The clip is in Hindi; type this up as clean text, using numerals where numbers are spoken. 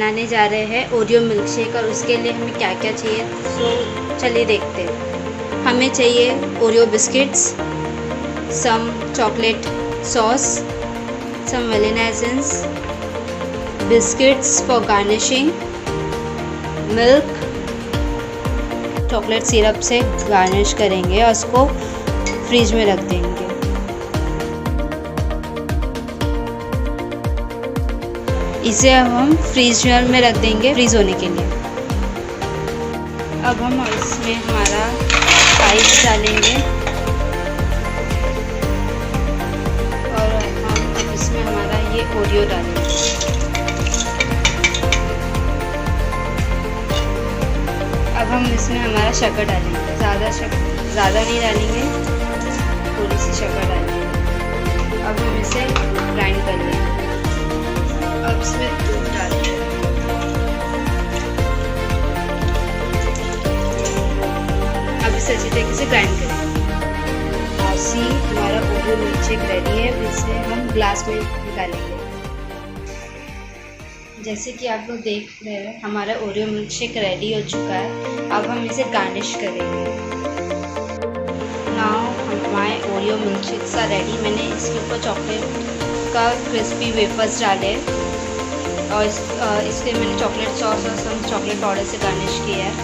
बनाने जा रहे हैं ओरियो मिल्क शेक, और उसके लिए हमें क्या क्या चाहिए तो चलिए देखते हैं। हमें चाहिए Oreo biscuits, some chocolate sauce, some vanilla essence, biscuits for garnishing, milk, chocolate syrup से गार्निश करेंगे और उसको फ्रीज में रख देंगे। इसे अब हम फ्रीजर में रख देंगे फ्रीज होने के लिए। अब हम इसमें हमारा आइस डालेंगे और हम अब इसमें हमारा ये ओरियो डालेंगे। अब हम इसमें हमारा शक्कर डालेंगे, ज़्यादा नहीं डालेंगे, थोड़ी सी शक्कर डालेंगे। अब हम इसे ग्राइंड कर लेंगे। अब इसमें दूध डालते हैं। अब इसे अच्छी तरीके से ग्राइंड करें। ऐसे हमारा ओरियो मिल्क शेक रेडी है। इसे हम ग्लास में निकालेंगे। जैसे कि आप लोग देख रहे हैं हमारा ओरियो मिल्क शेक रेडी हो चुका है। अब हम इसे गार्निश करेंगे। नाउ हमारे Oreo milk shakes are ready. मैंने इसके ऊपर चॉकलेट का क्रिस्पी वेफर्स डाले और इसके मैंने चॉकलेट सॉस और सम चॉकलेट पाउडर से गार्निश किया है।